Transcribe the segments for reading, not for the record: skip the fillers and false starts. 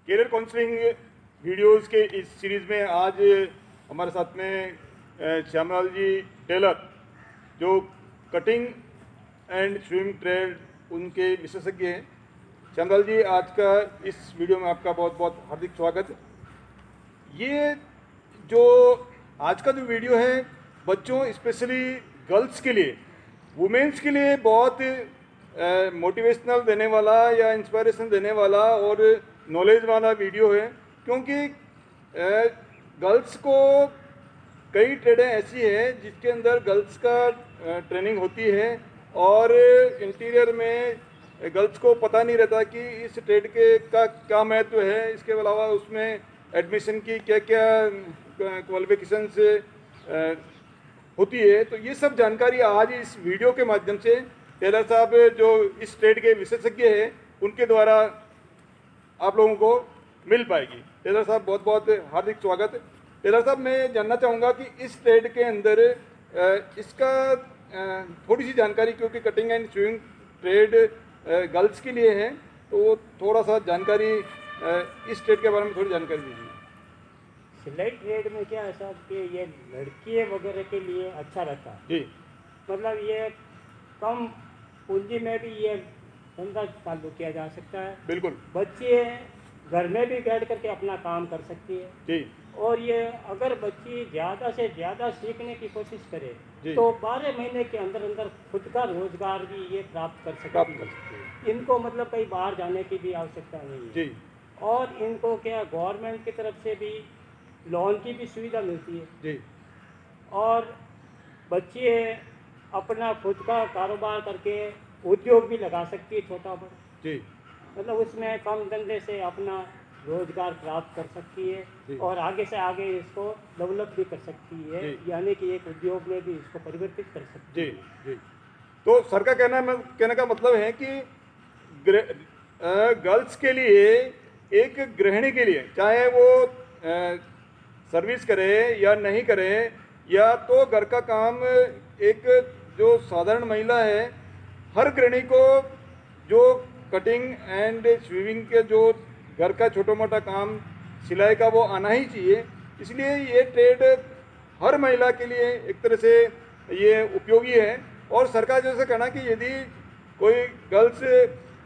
Career counselling videos के इस series में आज हमारे साथ में श्यामलाल जी टेलर, जो कटिंग एंड स्विमिंग ट्रेड उनके विशेषज्ञ हैं। श्यामलाल जी, आज का इस वीडियो में आपका बहुत बहुत हार्दिक स्वागत। ये जो आज का जो वीडियो है, बच्चों स्पेशली गर्ल्स के लिए, वुमेन्स के लिए बहुत मोटिवेशनल देने वाला या इंस्पायरेशन देने वाला और नॉलेज वाला वीडियो है, क्योंकि गर्ल्स को कई ट्रेडें ऐसी हैं जिसके अंदर गर्ल्स का ट्रेनिंग होती है और इंटीरियर में गर्ल्स को पता नहीं रहता कि इस ट्रेड के का क्या महत्व है। इसके अलावा उसमें एडमिशन की क्या क्या क्वालिफिकेशंस होती है। तो ये सब जानकारी आज इस वीडियो के माध्यम से टेलर साहब, जो इस ट्रेड के विशेषज्ञ हैं, उनके द्वारा आप लोगों को मिल पाएगी। टेलर साहब, बहुत बहुत हार्दिक स्वागत। टेलर साहब, मैं जानना चाहूँगा कि इस ट्रेड के अंदर इसका थोड़ी सी जानकारी, क्योंकि cutting and swimming trade girls के लिए है, तो थोड़ा सा जानकारी इस ट्रेड के बारे में थोड़ी जानकारी दीजिए। सिलाई ट्रेड में क्या है साहब कि ये लड़कियों वगैरह के लिए अच्छा रहता है जी, मतलब ये कम पूंजी में भी ये धंधा चालू किया जा सकता है। बिल्कुल बच्चे घर में भी बैठ करके अपना काम कर सकती है जी और ये अगर बच्ची ज़्यादा से ज़्यादा सीखने की कोशिश जी। करे तो 12 महीने के अंदर अंदर खुद का रोजगार भी ये प्राप्त कर सकती है। इनको मतलब कहीं बाहर जाने की भी आवश्यकता नहीं है जी और इनको क्या गवर्नमेंट की तरफ से भी लोन की भी सुविधा मिलती है जी और बच्चे अपना खुद का कारोबार करके उद्योग भी लगा सकती है छोटा बड़ा, जी मतलब उसमें कम धंधे से अपना रोजगार प्राप्त कर सकती जी। है और आगे से आगे इसको डेवलप भी कर सकती है, जी। यानी कि एक उद्योग में भी इसको परिवर्तित कर सकती जी है। जी। तो सर का कहने का मतलब है कि गर्ल्स के लिए, एक गृहिणी के लिए, चाहे वो सर्विस करे या नहीं करे, या तो घर का काम, एक जो साधारण महिला है, हर गृहिणी को जो कटिंग एंड स्वीविंग के जो घर का छोटा मोटा काम, सिलाई का, वो आना ही चाहिए। इसलिए ये ट्रेड हर महिला के लिए एक तरह से ये उपयोगी है। और सरकार जैसे कहना कि यदि कोई गर्ल्स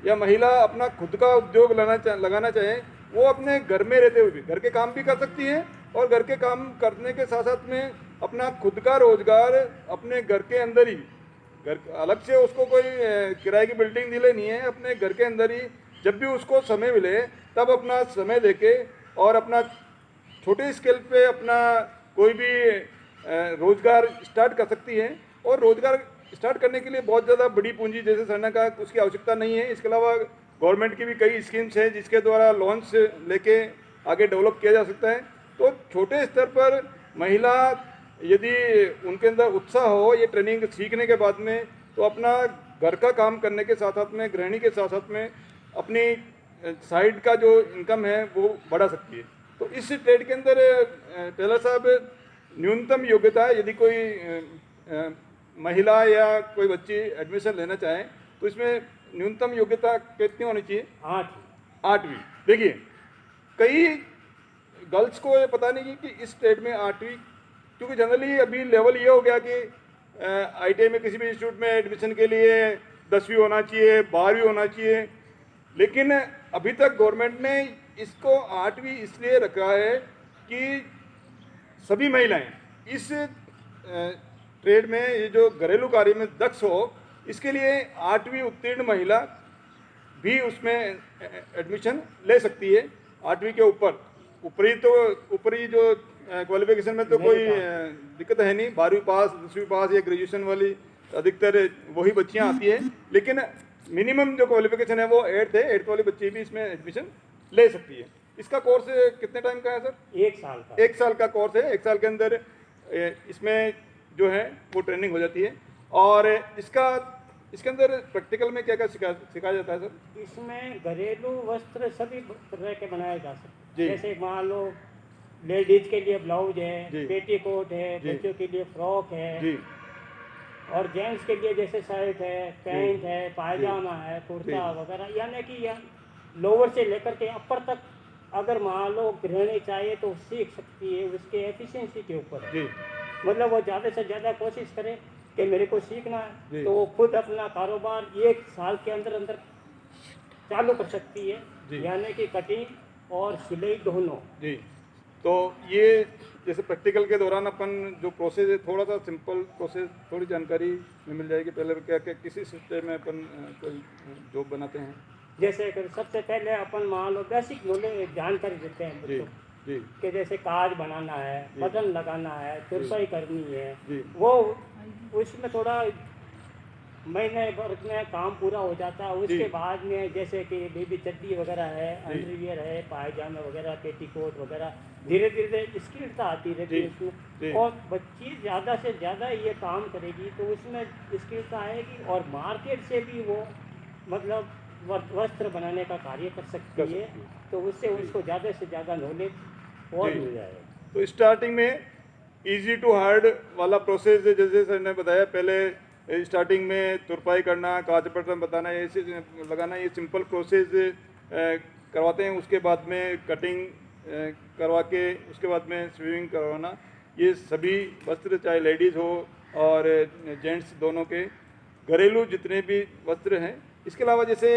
या महिला अपना खुद का उद्योग लगाना चाहे, वो अपने घर में रहते हुए भी घर के काम भी कर सकती है और घर के काम करने के साथ साथ में अपना खुद का रोजगार अपने घर के अंदर ही, घर अलग से उसको कोई किराए की बिल्डिंग नहीं लेनी है, अपने घर के अंदर ही जब भी उसको समय मिले तब अपना समय देके और अपना छोटे स्केल पे अपना कोई भी रोजगार स्टार्ट कर सकती है। और रोजगार स्टार्ट करने के लिए बहुत ज़्यादा बड़ी पूंजी, जैसे सर ने कहा, उसकी आवश्यकता नहीं है। इसके अलावा गवर्नमेंट की भी कई स्कीम्स हैं जिसके द्वारा लोन्स लेके आगे डेवलप किया जा सकता है। तो छोटे स्तर पर महिला, यदि उनके अंदर उत्साह हो ये ट्रेनिंग सीखने के बाद में, तो अपना घर का काम करने के साथ साथ में, गृहिणी के साथ साथ में, अपनी साइड का जो इनकम है वो बढ़ा सकती है। तो इस ट्रेड के अंदर टेलर साहब, न्यूनतम योग्यता है, यदि कोई महिला या कोई बच्ची एडमिशन लेना चाहे तो इसमें न्यूनतम योग्यता कितनी होनी चाहिए? 8वीं। देखिए, कई गर्ल्स को ये पता नहीं कि इस ट्रेड में 8वीं, क्योंकि जनरली अभी लेवल ये हो गया कि ITI में किसी भी इंस्टीट्यूट में एडमिशन के लिए 10वीं होना चाहिए, 12वीं होना चाहिए। लेकिन अभी तक गवर्नमेंट ने इसको 8वीं इसलिए रखा है कि सभी महिलाएं इस ट्रेड में, ये जो घरेलू कार्य में दक्ष हो, इसके लिए 8वीं उत्तीर्ण महिला भी उसमें एडमिशन ले सकती है। 8वीं के ऊपरी जो क्वालिफिकेशन में तो कोई दिक्कत है नहीं। 12वीं पास, 10वीं पास या ग्रेजुएशन वाली अधिकतर वही बच्चियां आती है, लेकिन मिनिमम जो क्वालिफिकेशन है वो 8th है। 8th वाली बच्ची भी इसमें एडमिशन ले सकती है। इसका कोर्स कितने टाइम का है सर? 1 साल का। 1 साल का कोर्स है। 1 साल के अंदर इसमें जो है वो ट्रेनिंग हो जाती है। और इसके अंदर प्रैक्टिकल में क्या क्या सिखाया जाता है सर? इसमें घरेलू वस्त्र सभी तरह के बनाए जा सकते जी। हैं। जैसे मान लो लेडीज के लिए ब्लाउज जी। है, पेटीकोट है, जी। बच्चों के लिए फ्रॉक है जी और जेंट्स के लिए जैसे शर्ट है, पैंट है, पायजामा है, जी। कुर्ता वगैरह, यानी कि यह लोअर से लेकर के अपर तक अगर मान लो गृहिणी चाहिए तो सीख सकती है, उसके एफिशिएंसी के ऊपर है। जी मतलब वो ज़्यादा से ज़्यादा कोशिश करे कि मेरे को सीखना जी। है, तो वो खुद अपना कारोबार 1 साल के अंदर अंदर चालू कर सकती है, जी। यानी कि कटिंग और सिलाई दोनों। जी। तो ये जैसे प्रैक्टिकल के दौरान अपन जो प्रोसेस है, थोड़ा सा सिंपल प्रोसेस, थोड़ी जानकारी में मिल जाएगी। पहले क्या क्या किसी सिस्टम में अपन कोई जॉब बनाते हैं। जैसे अगर सबसे पहले अपन मान लो बेसिक नॉलेज जानकारी देते हैं जी बच्चों जी कि जैसे कार्ड बनाना है, जी। बटन लगाना है, तुरपाई करनी है, जी वो उसमें थोड़ा महीने भर में काम पूरा हो जाता है। जी उसके बाद में जैसे कि बेबी चड्डी वगैरह है, जी। अंडरवियर है, पायजामे वगैरह, पेटीकोट वगैरह, धीरे धीरे स्किल्स आती रहती है जी जी। उसमें। और बच्ची ज़्यादा से ज़्यादा ये काम करेगी तो उसमें स्किल्स आएगी और मार्केट से भी वो मतलब वस्त्र बनाने का कार्य कर कर सकती है, सकती है। तो उससे जी उसको ज़्यादा से ज़्यादा नॉलेज और जी। मिल जाएगा। तो स्टार्टिंग में इजी टू हार्ड वाला प्रोसेस है, जैसे सर ने बताया। पहले स्टार्टिंग में तुरपाई करना, काज बटन बताना, ऐसे लगाना, ये सिंपल प्रोसेस करवाते हैं। उसके बाद में कटिंग करवा के उसके बाद में स्विमिंग करवाना। ये सभी वस्त्र, चाहे लेडीज़ हो और जेंट्स दोनों के, घरेलू जितने भी वस्त्र हैं। इसके अलावा जैसे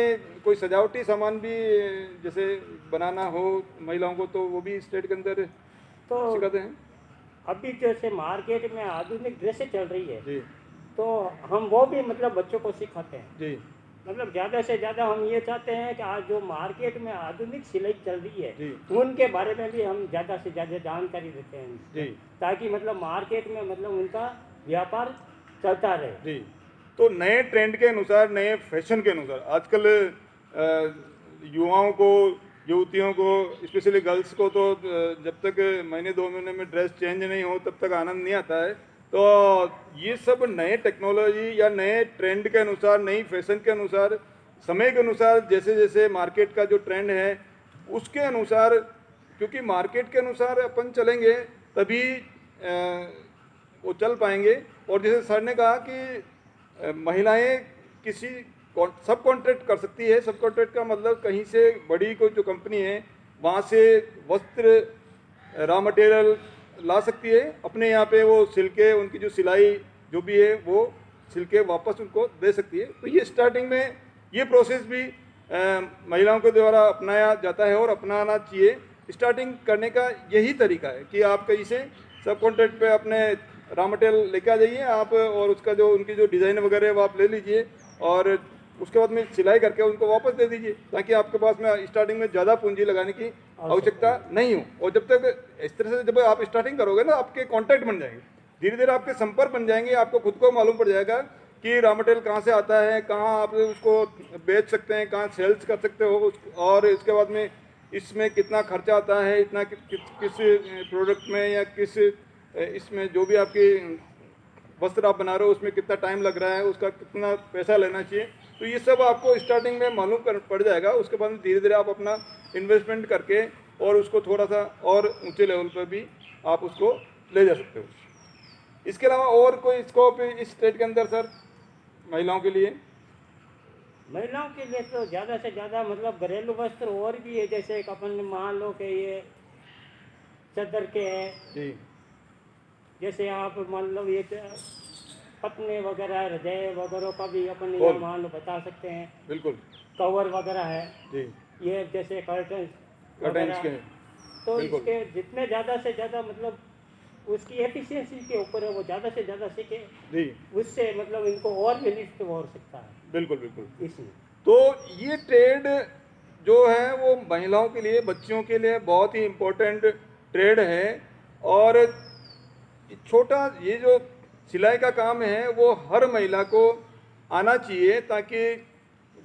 कोई सजावटी सामान भी जैसे बनाना हो महिलाओं को, तो वो भी स्टेट के अंदर तो सिखाते हैं। अभी जैसे मार्केट में आधुनिक ड्रेसें चल रही है, जी तो हम वो भी मतलब बच्चों को सिखाते हैं। जी मतलब ज़्यादा से ज़्यादा हम ये चाहते हैं कि आज जो मार्केट में आधुनिक सिलाई चल रही है, जी उनके बारे में भी हम ज़्यादा से ज़्यादा जानकारी देते हैं जी उनको, ताकि मतलब मार्केट में मतलब उनका व्यापार चलता रहे। जी। तो नए ट्रेंड के अनुसार, नए फैशन के अनुसार आजकल युवाओं को, युवतियों को, स्पेशली गर्ल्स को तो जब तक महीने 2 महीने में ड्रेस चेंज नहीं हो तब तक आनंद नहीं आता है। तो ये सब नए टेक्नोलॉजी या नए ट्रेंड के अनुसार, नई फैशन के अनुसार, समय के अनुसार, जैसे जैसे मार्केट का जो ट्रेंड है उसके अनुसार, क्योंकि मार्केट के अनुसार अपन चलेंगे तभी वो चल पाएंगे। और जैसे सर ने कहा कि महिलाएं किसी सब कॉन्ट्रैक्ट कर सकती है। सब कॉन्ट्रैक्ट का मतलब कहीं से बड़ी कोई जो कंपनी है वहाँ से वस्त्र, रॉ मटेरियल ला सकती है, अपने यहाँ पे वो सिल के, उनकी जो सिलाई जो भी है वो सिल के वापस उनको दे सकती है। तो ये स्टार्टिंग में ये प्रोसेस भी महिलाओं के द्वारा अपनाया जाता है और अपनाना चाहिए। स्टार्टिंग करने का यही तरीका है कि आप कहीं से सब कॉन्ट्रैक्ट पे अपने रॉ मटेरियल लेके आ जाइए आप, और उसका जो उनकी जो डिज़ाइन वगैरह है वो आप ले लीजिए, और उसके बाद में सिलाई करके उनको वापस दे दीजिए, ताकि आपके पास में स्टार्टिंग में ज़्यादा पूंजी लगाने की आवश्यकता नहीं हो। और जब तक इस तरह से जब आप स्टार्टिंग करोगे ना, आपके कॉन्टैक्ट बन जाएंगे, धीरे धीरे आपके संपर्क बन जाएंगे, आपको खुद को मालूम पड़ जाएगा कि रॉ मटेरियल कहाँ से आता है, कहाँ आप उसको बेच सकते हैं, कहाँ सेल्स कर सकते हो, और इसके बाद में इसमें कितना खर्चा आता है, इतना किस प्रोडक्ट में या किस इसमें जो भी आपकी वस्त्र आप बना रहे हो उसमें कितना टाइम लग रहा है, उसका कितना पैसा लेना चाहिए। तो ये सब आपको स्टार्टिंग में मालूम पड़ जाएगा। उसके बाद में धीरे धीरे आप अपना इन्वेस्टमेंट करके और उसको थोड़ा सा और ऊंचे लेवल पर भी आप उसको ले जा सकते हो। इसके अलावा और कोई स्कोप इस स्टेट के अंदर सर महिलाओं के लिए? महिलाओं के लिए तो ज़्यादा से ज़्यादा मतलब घरेलू वस्त्र और भी है। जैसे एक अपन मान लो कि ये चादर के हैं, जी जैसे आप मान लो ये पतने वगैरह, हृदय वगैरह का भी अपन यहाँ मान लो बता सकते हैं। बिल्कुल। कवर वगैरह है, जी ये जैसे कर्टन कर्टेंस के, तो बिल्कुल। इसके जितने ज़्यादा से ज़्यादा मतलब उसकी एफिशिएंसी के ऊपर है, वो ज़्यादा से ज़्यादा सीखे, जी उससे मतलब इनको और बेनिफिट हो सकता है बिल्कुल बिल्कुल। इसमें। तो ये ट्रेड जो है वो महिलाओं के लिए, बच्चियों के लिए बहुत ही इम्पोर्टेंट ट्रेड है। और छोटा ये जो सिलाई का काम है वो हर महिला को आना चाहिए, ताकि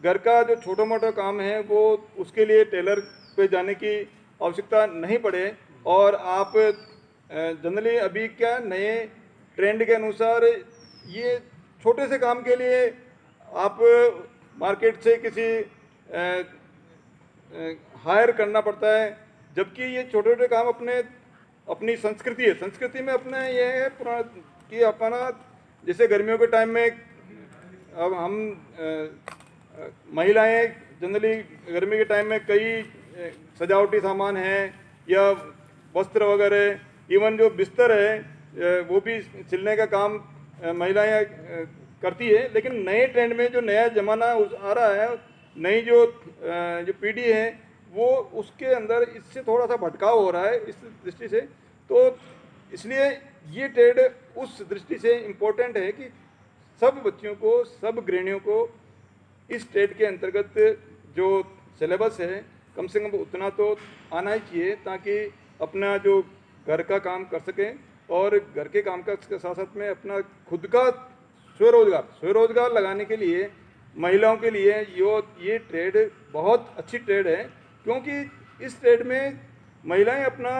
घर का जो छोटा मोटा काम है वो उसके लिए टेलर पे जाने की आवश्यकता नहीं पड़े। और आप जनरली अभी क्या नए ट्रेंड के अनुसार ये छोटे से काम के लिए आप मार्केट से किसी हायर करना पड़ता है, जबकि ये छोटे छोटे काम अपने अपनी संस्कृति है, संस्कृति में अपना ये है पुराना कि अपना, जैसे गर्मियों के टाइम में अब हम महिलाएं जनरली गर्मी के टाइम में कई सजावटी सामान है या वस्त्र वगैरह, इवन जो बिस्तर है वो भी सिलने का काम महिलाएं करती है। लेकिन नए ट्रेंड में जो नया ज़माना आ रहा है, नई जो पीढ़ी है वो उसके अंदर इससे थोड़ा सा भटकाव हो रहा है इस दृष्टि से। तो इसलिए ये ट्रेड उस दृष्टि से इम्पोर्टेंट है कि सब बच्चियों को, सब गृहिणियों को इस ट्रेड के अंतर्गत जो सिलेबस है कम से कम उतना तो आना ही चाहिए, ताकि अपना जो घर का काम कर सकें और घर के काम का साथ साथ में अपना खुद का स्वरोजगार लगाने के लिए महिलाओं के लिए ये ट्रेड बहुत अच्छी ट्रेड है। क्योंकि इस ट्रेड में महिलाएं अपना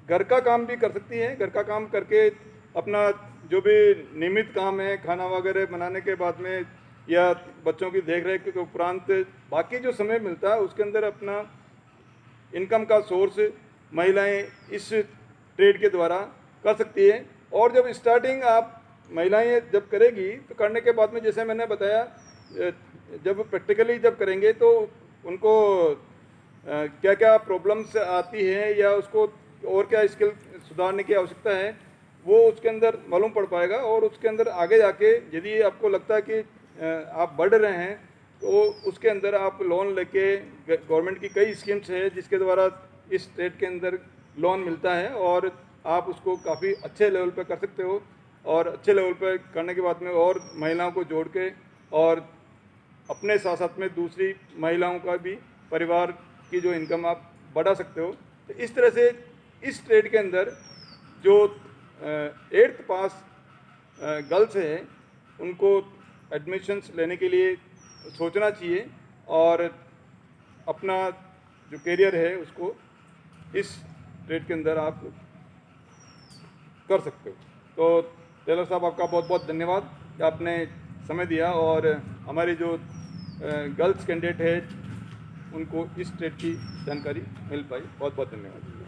घर का काम भी कर सकती हैं, घर का काम करके अपना जो भी नियमित काम है खाना वगैरह बनाने के बाद में या बच्चों की देख रेख के उपरांत बाकी जो समय मिलता है उसके अंदर अपना इनकम का सोर्स महिलाएं इस ट्रेड के द्वारा कर सकती है। और जब स्टार्टिंग आप महिलाएं जब करेगी तो करने के बाद में जैसे मैंने बताया, जब प्रैक्टिकली जब करेंगे तो उनको क्या क्या प्रॉब्लम्स आती है या उसको और क्या स्किल सुधारने की आवश्यकता है वो उसके अंदर मालूम पड़ पाएगा। और उसके अंदर आगे जाके यदि आपको लगता है कि आप बढ़ रहे हैं तो उसके अंदर आप लोन लेके, गवर्नमेंट की कई स्कीम्स है जिसके द्वारा इस ट्रेड के अंदर लोन मिलता है और आप उसको काफ़ी अच्छे लेवल पर कर सकते हो। और अच्छे लेवल पर करने के बाद में और महिलाओं को जोड़ के और अपने साथ साथ में दूसरी महिलाओं का भी परिवार की जो इनकम आप बढ़ा सकते हो। तो इस तरह से इस ट्रेड के अंदर जो 8th पास गर्ल्स हैं उनको एडमिशन्स लेने के लिए सोचना चाहिए और अपना जो करियर है उसको इस ट्रेड के अंदर आप कर सकते हो। तो टेलर साहब आपका बहुत बहुत धन्यवाद कि आपने समय दिया और हमारी जो गर्ल्स कैंडिडेट है उनको इस ट्रेड की जानकारी मिल पाई। बहुत बहुत धन्यवाद।